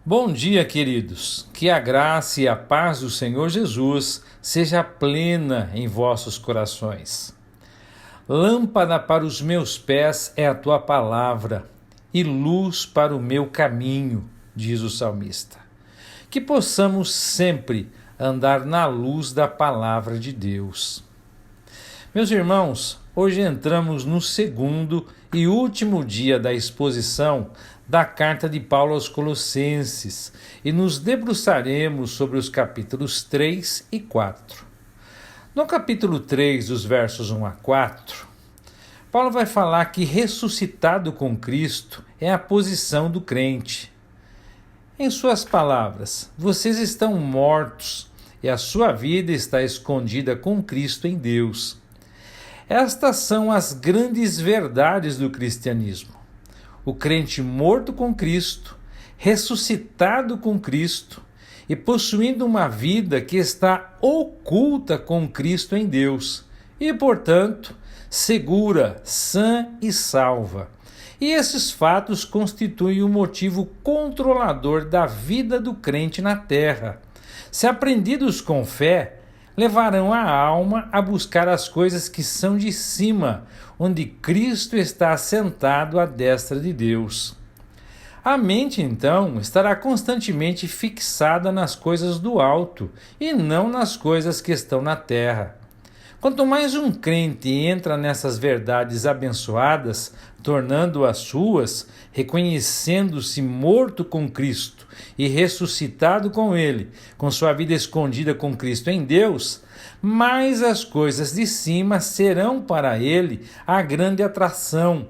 Bom dia, queridos. Que a graça e a paz do Senhor Jesus seja plena em vossos corações. Lâmpada para os meus pés é a tua palavra e luz para o meu caminho, diz o salmista. Que possamos sempre andar na luz da palavra de Deus. Meus irmãos, hoje entramos no segundo e último dia da exposição da carta de Paulo aos Colossenses e nos debruçaremos sobre os capítulos 3 e 4. No capítulo 3, dos versos 1 a 4, Paulo vai falar que ressuscitado com Cristo é a posição do crente. Em suas palavras, vocês estão mortos e a sua vida está escondida com Cristo em Deus. Estas são as grandes verdades do cristianismo. O crente morto com Cristo, ressuscitado com Cristo e possuindo uma vida que está oculta com Cristo em Deus e, portanto, segura, sã e salva. E esses fatos constituem o motivo controlador da vida do crente na terra. Se aprendidos com fé, levarão a alma a buscar as coisas que são de cima, onde Cristo está assentado à destra de Deus. A mente, então, estará constantemente fixada nas coisas do alto e não nas coisas que estão na terra. Quanto mais um crente entra nessas verdades abençoadas, tornando-as suas, reconhecendo-se morto com Cristo e ressuscitado com Ele, com sua vida escondida com Cristo em Deus, mais as coisas de cima serão para ele a grande atração.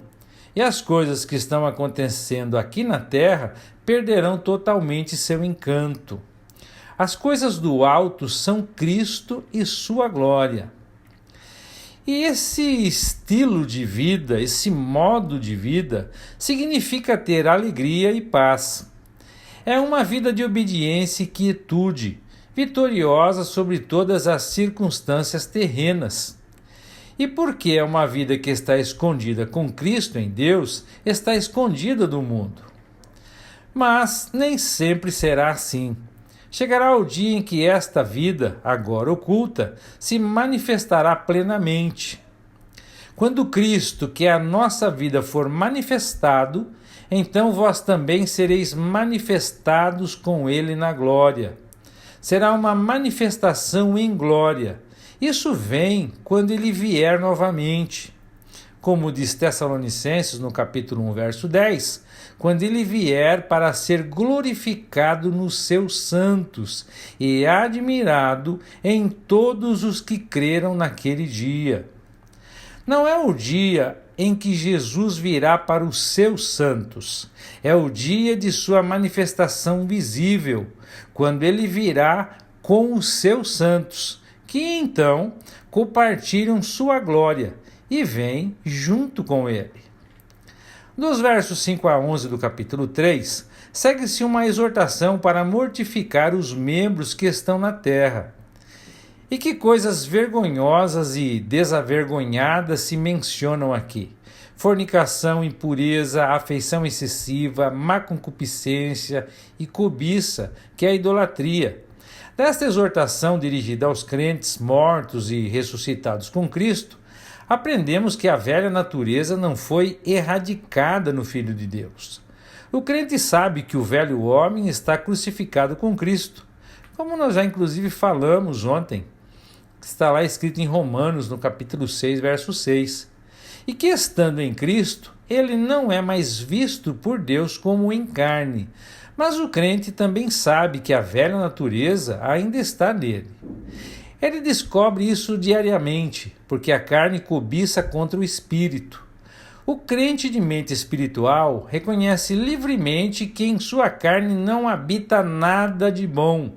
E as coisas que estão acontecendo aqui na terra perderão totalmente seu encanto. As coisas do alto são Cristo e sua glória. E esse estilo de vida, esse modo de vida, significa ter alegria e paz. É uma vida de obediência e quietude, vitoriosa sobre todas as circunstâncias terrenas. E porque é uma vida que está escondida com Cristo em Deus, está escondida do mundo. Mas nem sempre será assim. Chegará o dia em que esta vida, agora oculta, se manifestará plenamente. Quando Cristo, que é a nossa vida, for manifestado, então vós também sereis manifestados com Ele na glória. Será uma manifestação em glória. Isso vem quando Ele vier novamente. Como diz Tessalonicenses no capítulo 1, verso 10, quando Ele vier para ser glorificado nos seus santos e admirado em todos os que creram naquele dia. Não é o dia em que Jesus virá para os seus santos, é o dia de sua manifestação visível, quando Ele virá com os seus santos, que então compartilham sua glória e vêm junto com Ele. Dos versos 5 a 11 do capítulo 3, segue-se uma exortação para mortificar os membros que estão na terra. E que coisas vergonhosas e desavergonhadas se mencionam aqui: fornicação, impureza, afeição excessiva, má concupiscência e cobiça, que é a idolatria. Desta exortação dirigida aos crentes mortos e ressuscitados com Cristo, aprendemos que a velha natureza não foi erradicada no Filho de Deus. O crente sabe que o velho homem está crucificado com Cristo, como nós já inclusive falamos ontem, está lá escrito em Romanos, no capítulo 6, verso 6, e que estando em Cristo, ele não é mais visto por Deus como em carne, mas o crente também sabe que a velha natureza ainda está nele. Ele descobre isso diariamente, porque a carne cobiça contra o espírito. O crente de mente espiritual reconhece livremente que em sua carne não habita nada de bom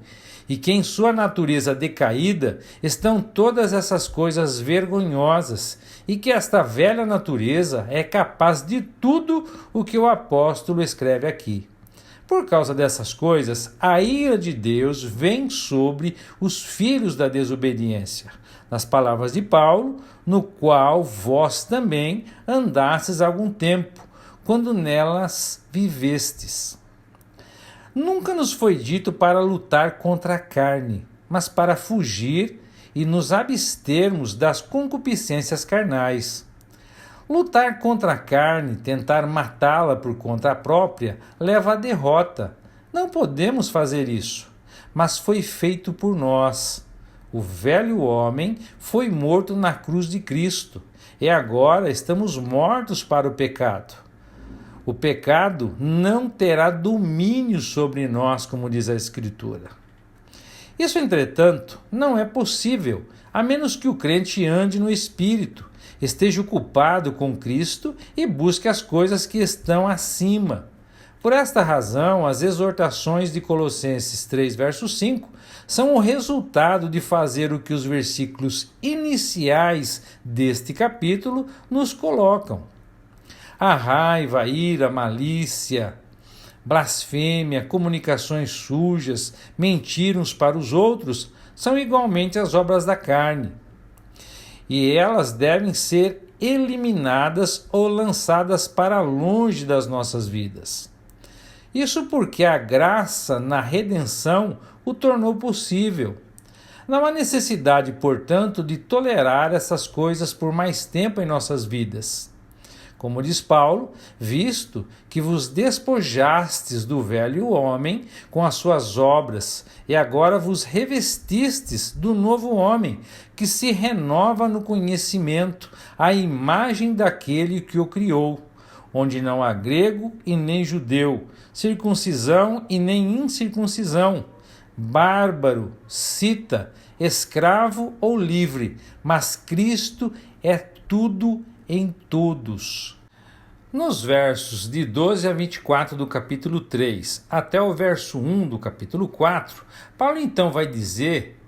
e que em sua natureza decaída estão todas essas coisas vergonhosas e que esta velha natureza é capaz de tudo o que o apóstolo escreve aqui. Por causa dessas coisas, a ira de Deus vem sobre os filhos da desobediência. Nas palavras de Paulo, no qual vós também andastes algum tempo, quando nelas vivestes. Nunca nos foi dito para lutar contra a carne, mas para fugir e nos abstermos das concupiscências carnais. Lutar contra a carne, tentar matá-la por conta própria, leva à derrota. Não podemos fazer isso, mas foi feito por nós. O velho homem foi morto na cruz de Cristo e agora estamos mortos para o pecado. O pecado não terá domínio sobre nós, como diz a Escritura. Isso, entretanto, não é possível, a menos que o crente ande no Espírito, esteja ocupado com Cristo e busque as coisas que estão acima. Por esta razão, as exortações de Colossenses 3, verso 5, são o resultado de fazer o que os versículos iniciais deste capítulo nos colocam. A raiva, a ira, a malícia, blasfêmia, comunicações sujas, mentir uns para os outros, são igualmente as obras da carne. E elas devem ser eliminadas ou lançadas para longe das nossas vidas. Isso porque a graça na redenção o tornou possível. Não há necessidade, portanto, de tolerar essas coisas por mais tempo em nossas vidas. Como diz Paulo, visto que vos despojastes do velho homem com as suas obras, e agora vos revestistes do novo homem, que se renova no conhecimento, à imagem daquele que o criou, onde não há grego e nem judeu, circuncisão e nem incircuncisão, bárbaro, cita, escravo ou livre, mas Cristo é tudo em todos. Nos versos de 12 a 24 do capítulo 3 até o verso 1 do capítulo 4, Paulo então vai dizer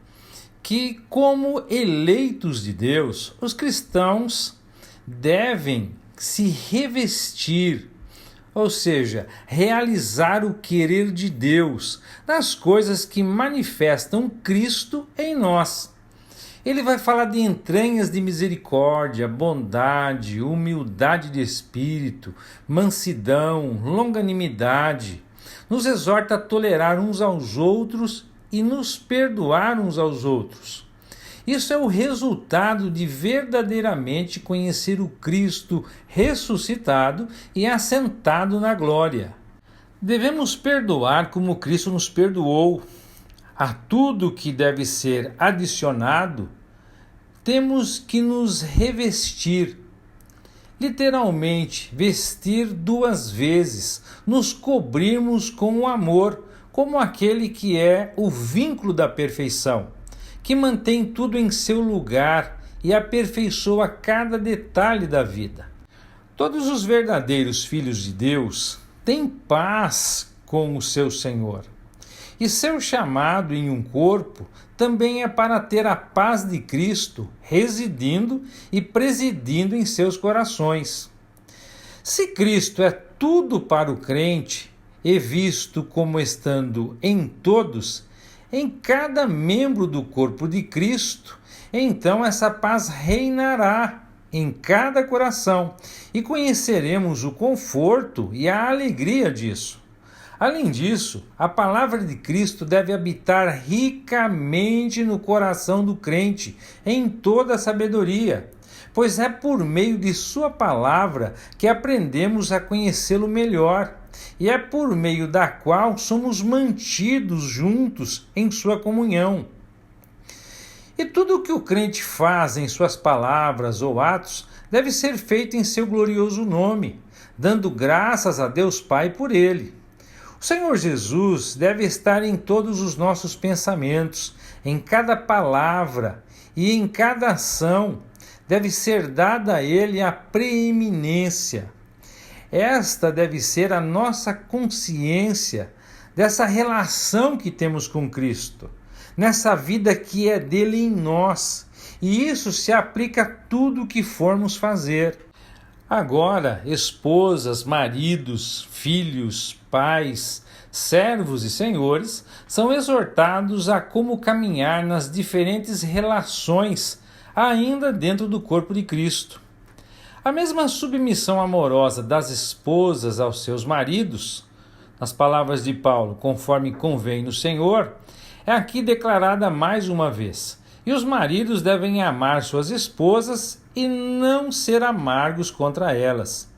que, como eleitos de Deus, os cristãos devem se revestir, ou seja, realizar o querer de Deus nas coisas que manifestam Cristo em nós. Ele vai falar de entranhas de misericórdia, bondade, humildade de espírito, mansidão, longanimidade. Nos exorta a tolerar uns aos outros e nos perdoar uns aos outros. Isso é o resultado de verdadeiramente conhecer o Cristo ressuscitado e assentado na glória. Devemos perdoar como Cristo nos perdoou. A tudo que deve ser adicionado, temos que nos revestir. Literalmente, vestir duas vezes, nos cobrirmos com o amor, como aquele que é o vínculo da perfeição, que mantém tudo em seu lugar e aperfeiçoa cada detalhe da vida. Todos os verdadeiros filhos de Deus têm paz com o seu Senhor. E seu chamado em um corpo também é para ter a paz de Cristo residindo e presidindo em seus corações. Se Cristo é tudo para o crente e visto como estando em todos, em cada membro do corpo de Cristo, então essa paz reinará em cada coração e conheceremos o conforto e a alegria disso. Além disso, a palavra de Cristo deve habitar ricamente no coração do crente, em toda a sabedoria, pois é por meio de sua palavra que aprendemos a conhecê-lo melhor, e é por meio da qual somos mantidos juntos em sua comunhão. E tudo o que o crente faz em suas palavras ou atos deve ser feito em seu glorioso nome, dando graças a Deus Pai por ele. O Senhor Jesus deve estar em todos os nossos pensamentos, em cada palavra e em cada ação. Deve ser dada a Ele a preeminência. Esta deve ser a nossa consciência dessa relação que temos com Cristo, nessa vida que é dele em nós. E isso se aplica a tudo o que formos fazer. Agora, esposas, maridos, filhos, pais, servos e senhores são exortados a como caminhar nas diferentes relações ainda dentro do corpo de Cristo. A mesma submissão amorosa das esposas aos seus maridos nas palavras de Paulo, conforme convém no Senhor, é aqui declarada mais uma vez. E os maridos devem amar suas esposas e não ser amargos contra elas.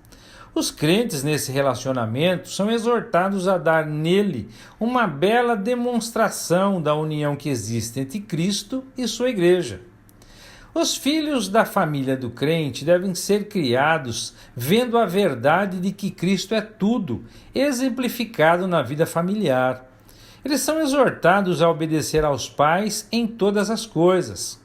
Os crentes nesse relacionamento são exortados a dar nele uma bela demonstração da união que existe entre Cristo e sua igreja. Os filhos da família do crente devem ser criados vendo a verdade de que Cristo é tudo, exemplificado na vida familiar. Eles são exortados a obedecer aos pais em todas as coisas.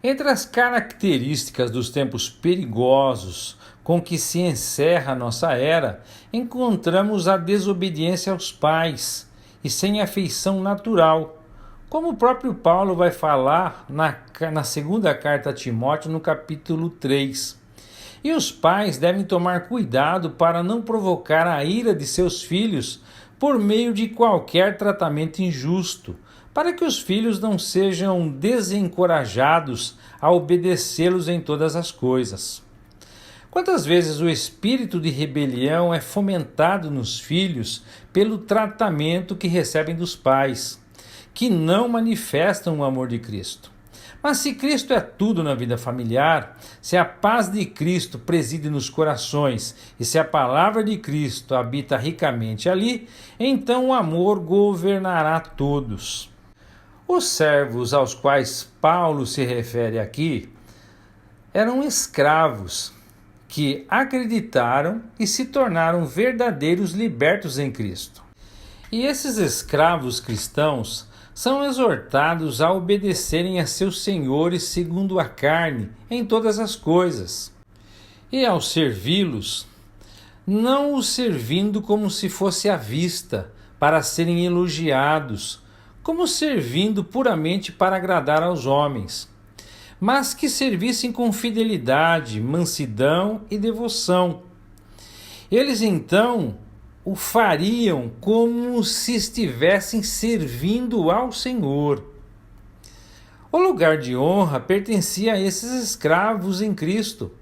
Entre as características dos tempos perigosos com que se encerra a nossa era, encontramos a desobediência aos pais e sem afeição natural, como o próprio Paulo vai falar na segunda carta a Timóteo, no capítulo 3. E os pais devem tomar cuidado para não provocar a ira de seus filhos por meio de qualquer tratamento injusto, para que os filhos não sejam desencorajados a obedecê-los em todas as coisas. Quantas vezes o espírito de rebelião é fomentado nos filhos pelo tratamento que recebem dos pais, que não manifestam o amor de Cristo. Mas se Cristo é tudo na vida familiar, se a paz de Cristo preside nos corações e se a palavra de Cristo habita ricamente ali, então o amor governará todos. Os servos aos quais Paulo se refere aqui eram escravos que acreditaram e se tornaram verdadeiros libertos em Cristo. E esses escravos cristãos são exortados a obedecerem a seus senhores segundo a carne em todas as coisas. E ao servi-los, não os servindo como se fosse à vista, para serem elogiados, como servindo puramente para agradar aos homens, mas que servissem com fidelidade, mansidão e devoção. Eles então o fariam como se estivessem servindo ao Senhor. O lugar de honra pertencia a esses escravos em Cristo,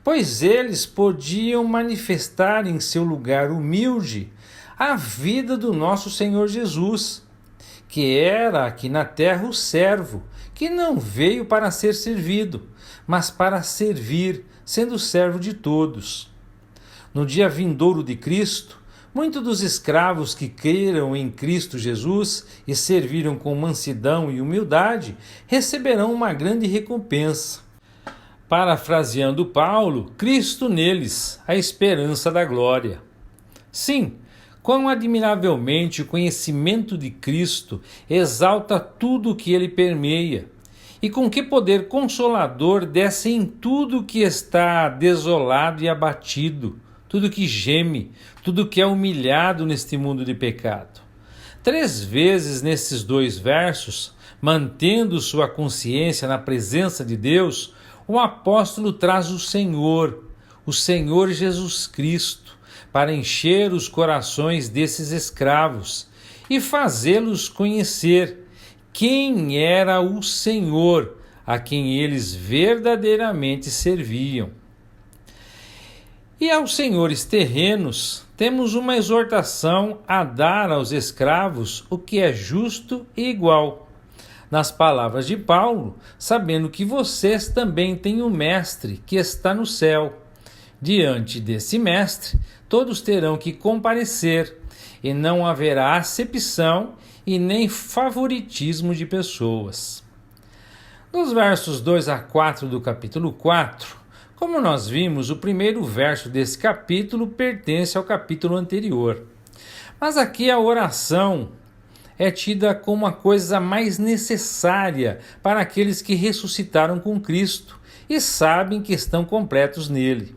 pois eles podiam manifestar em seu lugar humilde a vida do nosso Senhor Jesus, que era aqui na terra o servo, que não veio para ser servido, mas para servir, sendo servo de todos. No dia vindouro de Cristo, muitos dos escravos que creram em Cristo Jesus e serviram com mansidão e humildade receberão uma grande recompensa. Parafraseando Paulo, Cristo neles, a esperança da glória. Sim, quão admiravelmente o conhecimento de Cristo exalta tudo o que ele permeia, e com que poder consolador desce em tudo que está desolado e abatido, tudo que geme, tudo que é humilhado neste mundo de pecado. 3 vezes nesses 2 versos, mantendo sua consciência na presença de Deus, o apóstolo traz o Senhor Jesus Cristo, para encher os corações desses escravos e fazê-los conhecer quem era o Senhor a quem eles verdadeiramente serviam. E aos senhores terrenos, temos uma exortação a dar aos escravos o que é justo e igual. Nas palavras de Paulo, sabendo que vocês também têm um mestre que está no céu. Diante desse mestre, todos terão que comparecer, e não haverá acepção e nem favoritismo de pessoas. Nos versos 2 a 4 do capítulo 4, como nós vimos, o primeiro verso desse capítulo pertence ao capítulo anterior. Mas aqui a oração é tida como a coisa mais necessária para aqueles que ressuscitaram com Cristo e sabem que estão completos nele.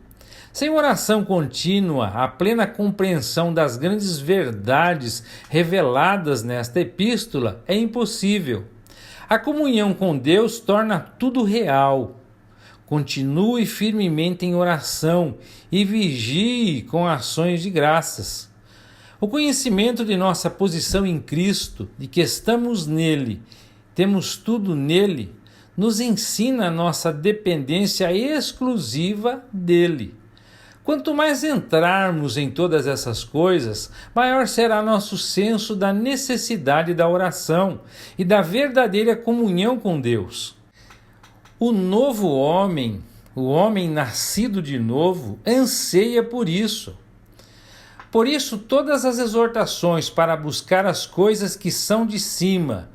Sem oração contínua, a plena compreensão das grandes verdades reveladas nesta epístola é impossível. A comunhão com Deus torna tudo real. Continue firmemente em oração e vigie com ações de graças. O conhecimento de nossa posição em Cristo, de que estamos nele, temos tudo nele, nos ensina a nossa dependência exclusiva dele. Quanto mais entrarmos em todas essas coisas, maior será nosso senso da necessidade da oração e da verdadeira comunhão com Deus. O novo homem, o homem nascido de novo, anseia por isso. Por isso, todas as exortações para buscar as coisas que são de cima,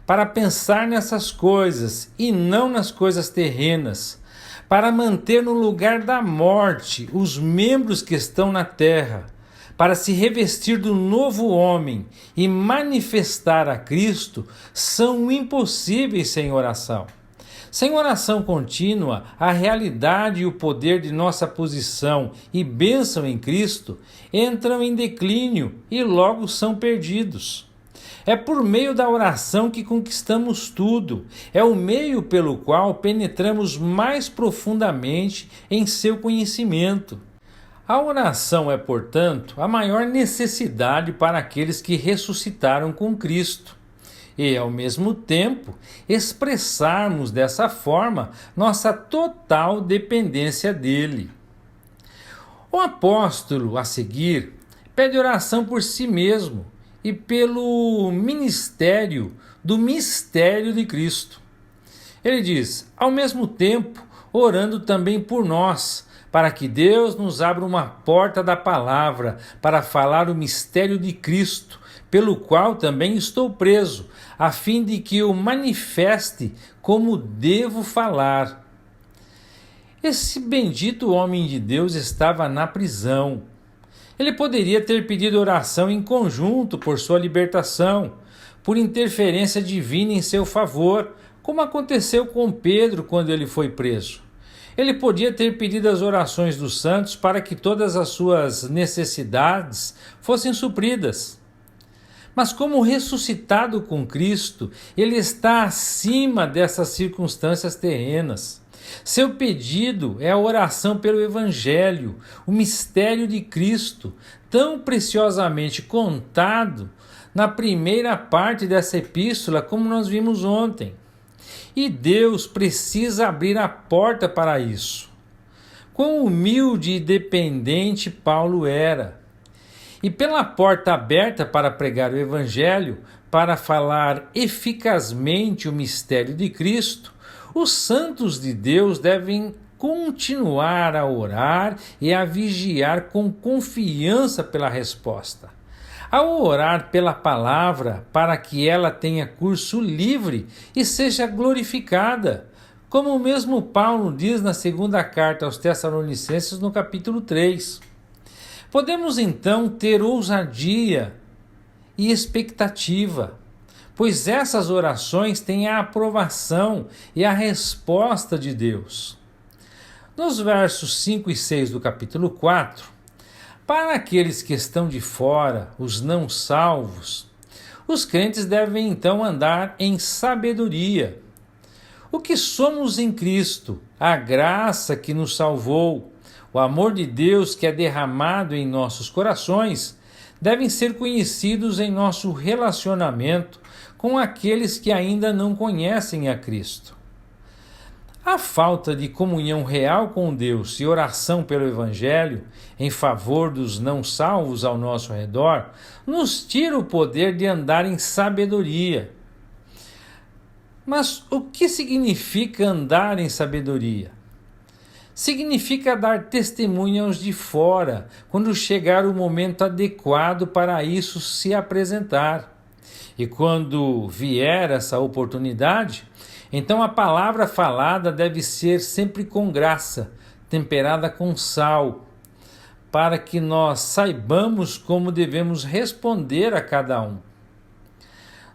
para pensar nessas coisas e não nas coisas terrenas, para manter no lugar da morte os membros que estão na terra, para se revestir do novo homem e manifestar a Cristo, são impossíveis sem oração. Sem oração contínua, a realidade e o poder de nossa posição e bênção em Cristo entram em declínio e logo são perdidos. É por meio da oração que conquistamos tudo. É o meio pelo qual penetramos mais profundamente em seu conhecimento. A oração é, portanto, a maior necessidade para aqueles que ressuscitaram com Cristo. E, ao mesmo tempo, expressarmos dessa forma nossa total dependência dele. O apóstolo, a seguir, pede oração por si mesmo e pelo ministério do mistério de Cristo. Ele diz, ao mesmo tempo, orando também por nós, para que Deus nos abra uma porta da palavra para falar o mistério de Cristo, pelo qual também estou preso, a fim de que o manifeste como devo falar. Esse bendito homem de Deus estava na prisão. Ele poderia ter pedido oração em conjunto por sua libertação, por interferência divina em seu favor, como aconteceu com Pedro quando ele foi preso. Ele podia ter pedido as orações dos santos para que todas as suas necessidades fossem supridas. Mas como ressuscitado com Cristo, ele está acima dessas circunstâncias terrenas. Seu pedido é a oração pelo Evangelho, o mistério de Cristo, tão preciosamente contado na primeira parte dessa epístola, como nós vimos ontem. E Deus precisa abrir a porta para isso. Quão humilde e dependente Paulo era. E pela porta aberta para pregar o Evangelho, para falar eficazmente o mistério de Cristo, os santos de Deus devem continuar a orar e a vigiar com confiança pela resposta. Ao orar pela palavra, para que ela tenha curso livre e seja glorificada, como o mesmo Paulo diz na segunda carta aos Tessalonicenses, no capítulo 3. Podemos então ter ousadia e expectativa, pois essas orações têm a aprovação e a resposta de Deus. Nos versos 5 e 6 do capítulo 4, para aqueles que estão de fora, os não salvos, os crentes devem então andar em sabedoria. O que somos em Cristo, a graça que nos salvou, o amor de Deus que é derramado em nossos corações, devem ser conhecidos em nosso relacionamento com aqueles que ainda não conhecem a Cristo. A falta de comunhão real com Deus e oração pelo Evangelho em favor dos não salvos ao nosso redor nos tira o poder de andar em sabedoria. Mas o que significa andar em sabedoria? Significa dar testemunho aos de fora, quando chegar o momento adequado para isso se apresentar. E quando vier essa oportunidade, então a palavra falada deve ser sempre com graça, temperada com sal, para que nós saibamos como devemos responder a cada um.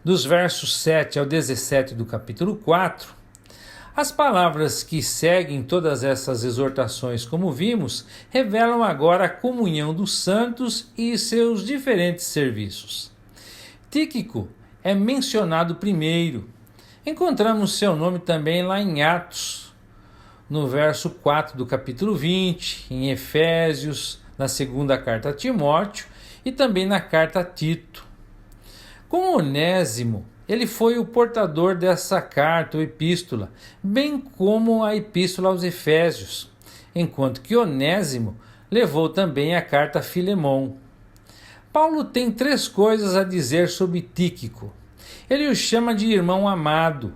Dos versos 7 ao 17 do capítulo 4, as palavras que seguem todas essas exortações, como vimos, revelam agora a comunhão dos santos e seus diferentes serviços. Tíquico é mencionado primeiro. Encontramos seu nome também lá em Atos, no verso 4 do capítulo 20, em Efésios, na segunda carta a Timóteo e também na carta a Tito. Com Onésimo, ele foi o portador dessa carta ou epístola, bem como a epístola aos Efésios, enquanto que Onésimo levou também a carta a Filemon. Paulo tem 3 coisas a dizer sobre Tíquico. Ele o chama de irmão amado,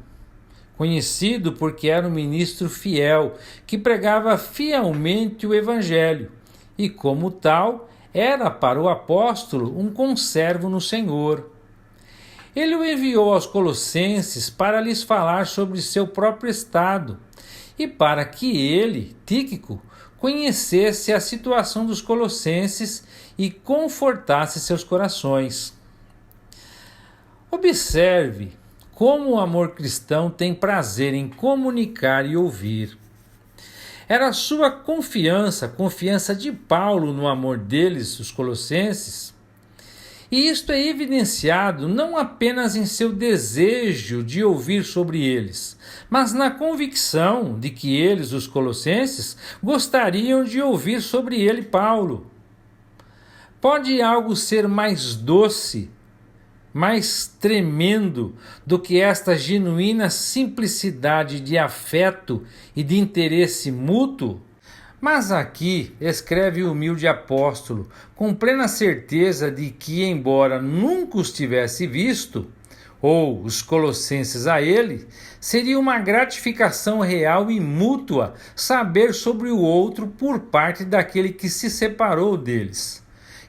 conhecido porque era um ministro fiel, que pregava fielmente o evangelho, e como tal, era para o apóstolo um conservo no Senhor. Ele o enviou aos Colossenses para lhes falar sobre seu próprio estado e para que ele, Tíquico, conhecesse a situação dos colossenses e confortasse seus corações. Observe como o amor cristão tem prazer em comunicar e ouvir. Era a sua confiança de Paulo no amor deles, os colossenses, e isto é evidenciado não apenas em seu desejo de ouvir sobre eles, mas na convicção de que eles, os colossenses, gostariam de ouvir sobre ele, Paulo. Pode algo ser mais doce, mais tremendo do que esta genuína simplicidade de afeto e de interesse mútuo? Mas aqui escreve o humilde apóstolo, com plena certeza de que, embora nunca os tivesse visto, ou os colossenses a ele, seria uma gratificação real e mútua saber sobre o outro por parte daquele que se separou deles.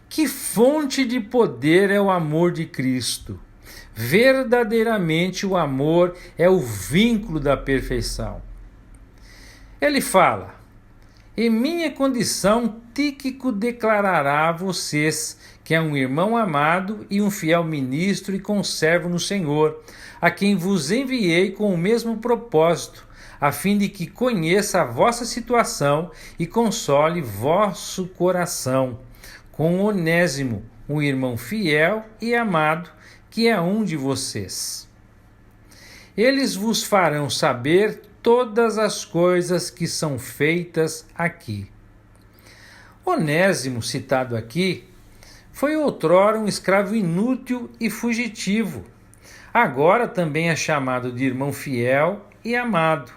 Que fonte de poder é o amor de Cristo! Verdadeiramente o amor é o vínculo da perfeição. Ele fala: em minha condição, Tíquico declarará a vocês que é um irmão amado e um fiel ministro e conservo no Senhor, a quem vos enviei com o mesmo propósito, a fim de que conheça a vossa situação e console vosso coração, com Onésimo, um irmão fiel e amado, que é um de vocês. Eles vos farão saber todas as coisas que são feitas aqui. Onésimo, citado aqui, foi outrora um escravo inútil e fugitivo. Agora também é chamado de irmão fiel e amado.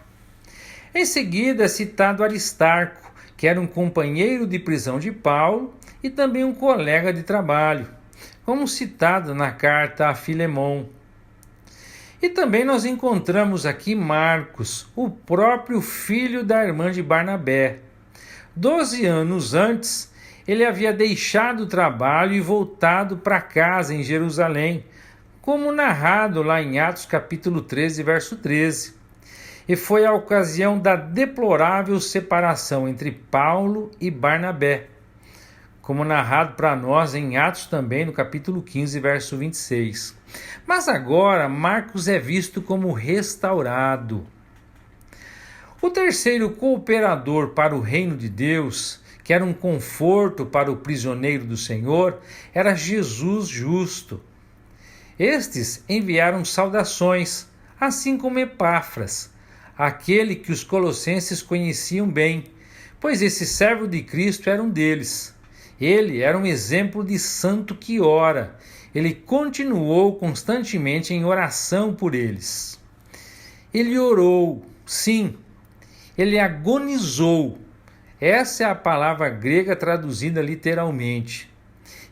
Em seguida é citado Aristarco, que era um companheiro de prisão de Paulo e também um colega de trabalho, como citado na carta a Filemon. E também nós encontramos aqui Marcos, o próprio filho da irmã de Barnabé. 12 anos antes, ele havia deixado o trabalho e voltado para casa em Jerusalém, como narrado lá em Atos capítulo 13, verso 13. E foi a ocasião da deplorável separação entre Paulo e Barnabé, como narrado para nós em Atos também, no capítulo 15, verso 26. Mas agora Marcos é visto como restaurado. O terceiro cooperador para o reino de Deus, que era um conforto para o prisioneiro do Senhor, era Jesus justo. Estes enviaram saudações, assim como Epáfras, aquele que os colossenses conheciam bem, pois esse servo de Cristo era um deles. Ele era um exemplo de santo que ora. Ele continuou constantemente em oração por eles. Ele orou, sim, ele agonizou. Essa é a palavra grega traduzida literalmente.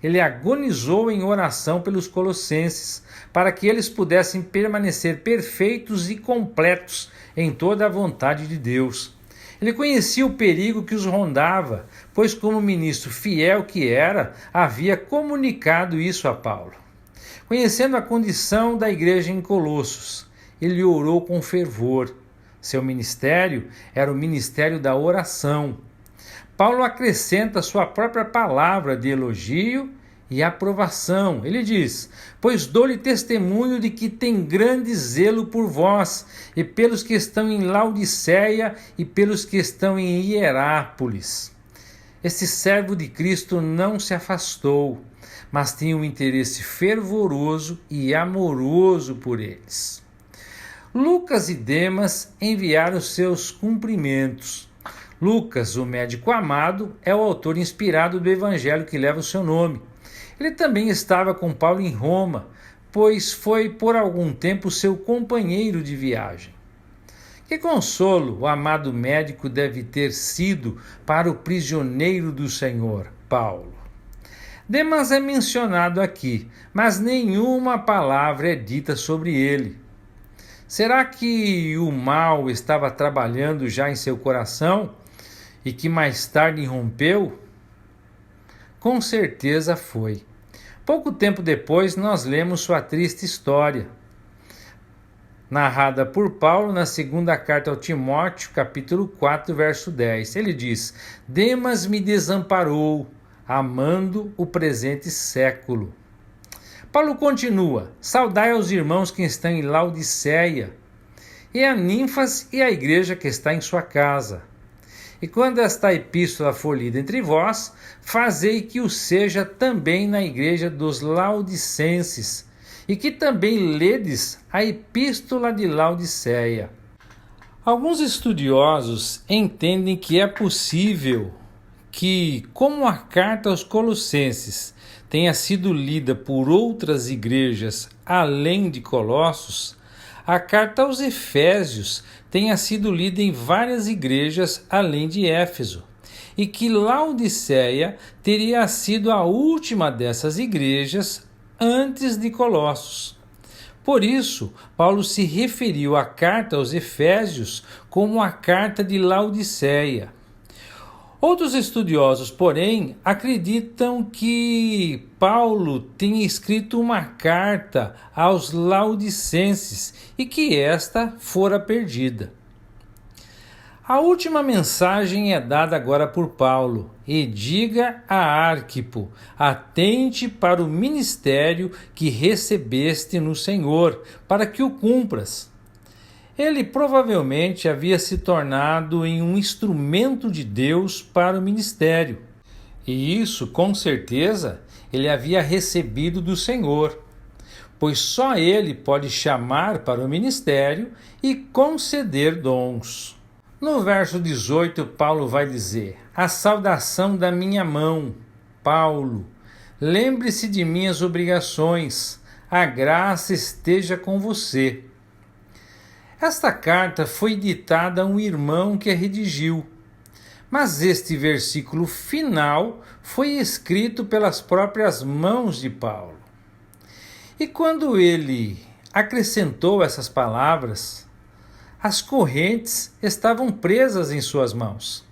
Ele agonizou em oração pelos colossenses, para que eles pudessem permanecer perfeitos e completos em toda a vontade de Deus. Ele conhecia o perigo que os rondava, pois como ministro fiel que era, havia comunicado isso a Paulo. Conhecendo a condição da igreja em Colossos, ele orou com fervor. Seu ministério era o ministério da oração. Paulo acrescenta sua própria palavra de elogio e aprovação. Ele diz: pois dou-lhe testemunho de que tem grande zelo por vós, e pelos que estão em Laodiceia, e pelos que estão em Hierápolis. Esse servo de Cristo não se afastou, mas tinha um interesse fervoroso e amoroso por eles. Lucas e Demas enviaram seus cumprimentos. Lucas, o médico amado, é o autor inspirado do evangelho que leva o seu nome. Ele também estava com Paulo em Roma, pois foi por algum tempo seu companheiro de viagem. Que consolo o amado médico deve ter sido para o prisioneiro do Senhor, Paulo. Demas é mencionado aqui, mas nenhuma palavra é dita sobre ele. Será que o mal estava trabalhando já em seu coração e que mais tarde irrompeu? Com certeza foi. Pouco tempo depois, nós lemos sua triste história, narrada por Paulo na segunda carta ao Timóteo, capítulo 4, verso 10. Ele diz: Demas me desamparou, amando o presente século. Paulo continua: saudai aos irmãos que estão em Laodiceia, e a Ninfas e a igreja que está em sua casa. E quando esta epístola for lida entre vós, fazei que o seja também na igreja dos Laodicenses, e que também ledes a epístola de Laodiceia. Alguns estudiosos entendem que é possível que, como a carta aos Colossenses tenha sido lida por outras igrejas além de Colossos, a carta aos Efésios tenha sido lida em várias igrejas além de Éfeso, e que Laodiceia teria sido a última dessas igrejas antes de Colossos. Por isso, Paulo se referiu à carta aos Efésios como a carta de Laodiceia. Outros estudiosos, porém, acreditam que Paulo tenha escrito uma carta aos laodicenses e que esta fora perdida. A última mensagem é dada agora por Paulo: e diga a Arquipo, atente para o ministério que recebeste no Senhor, para que o cumpras. Ele provavelmente havia se tornado em um instrumento de Deus para o ministério. E isso, com certeza, ele havia recebido do Senhor, pois só ele pode chamar para o ministério e conceder dons. No verso 18, Paulo vai dizer: a saudação da minha mão, Paulo. Lembre-se de minhas obrigações. A graça esteja com você. Esta carta foi ditada a um irmão que a redigiu, mas este versículo final foi escrito pelas próprias mãos de Paulo. E quando ele acrescentou essas palavras, as correntes estavam presas em suas mãos.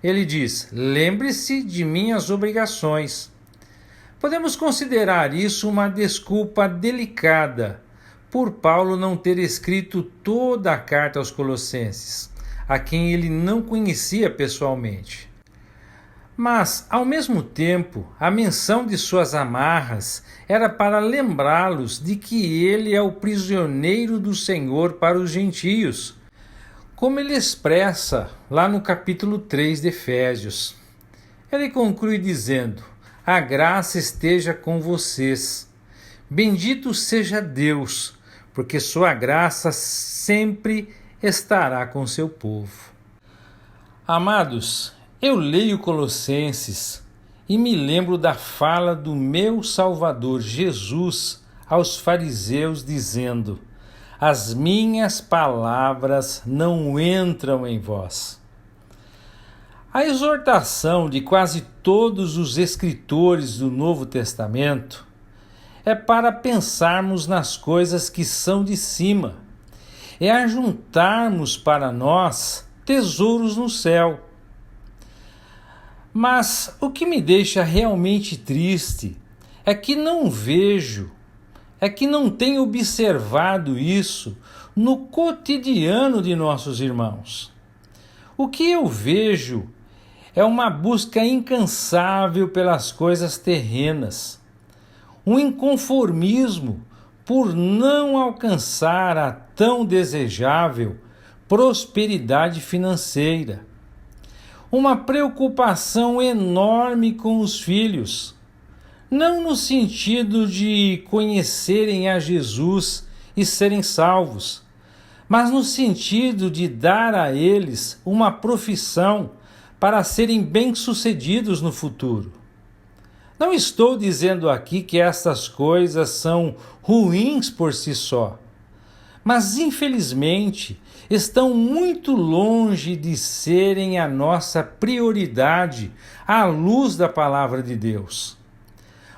Ele diz: lembre-se de minhas obrigações. Podemos considerar isso uma desculpa delicada por Paulo não ter escrito toda a carta aos Colossenses, a quem ele não conhecia pessoalmente. Mas, ao mesmo tempo, a menção de suas amarras era para lembrá-los de que ele é o prisioneiro do Senhor para os gentios, como ele expressa lá no capítulo 3 de Efésios. Ele conclui dizendo: a graça esteja com vocês. Bendito seja Deus, porque sua graça sempre estará com seu povo. Amados, eu leio Colossenses e me lembro da fala do meu Salvador Jesus aos fariseus, dizendo: as minhas palavras não entram em vós. A exortação de quase todos os escritores do Novo Testamento é para pensarmos nas coisas que são de cima, é ajuntarmos para nós tesouros no céu. Mas o que me deixa realmente triste é que não tenho observado isso no cotidiano de nossos irmãos. O que eu vejo é uma busca incansável pelas coisas terrenas, um inconformismo por não alcançar a tão desejável prosperidade financeira, uma preocupação enorme com os filhos, não no sentido de conhecerem a Jesus e serem salvos, mas no sentido de dar a eles uma profissão para serem bem-sucedidos no futuro. Não estou dizendo aqui que estas coisas são ruins por si só, mas infelizmente estão muito longe de serem a nossa prioridade à luz da palavra de Deus.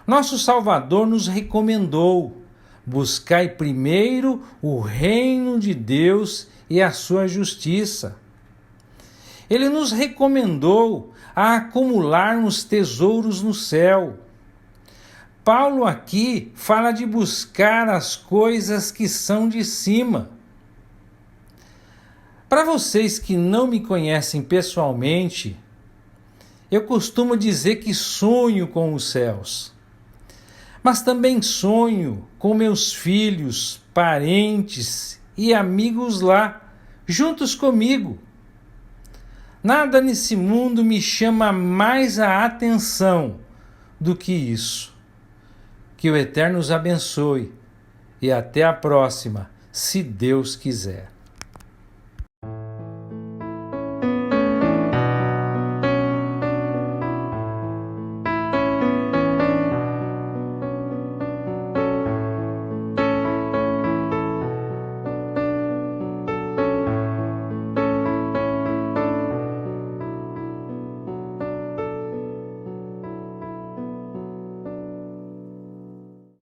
Nosso Salvador nos recomendou: buscai primeiro o reino de Deus e a sua justiça. Ele nos recomendou a acumularmos tesouros no céu. Paulo aqui fala de buscar as coisas que são de cima. Para vocês que não me conhecem pessoalmente, eu costumo dizer que sonho com os céus. Mas também sonho com meus filhos, parentes e amigos lá, juntos comigo. Nada nesse mundo me chama mais a atenção do que isso. Que o Eterno os abençoe e até a próxima, se Deus quiser.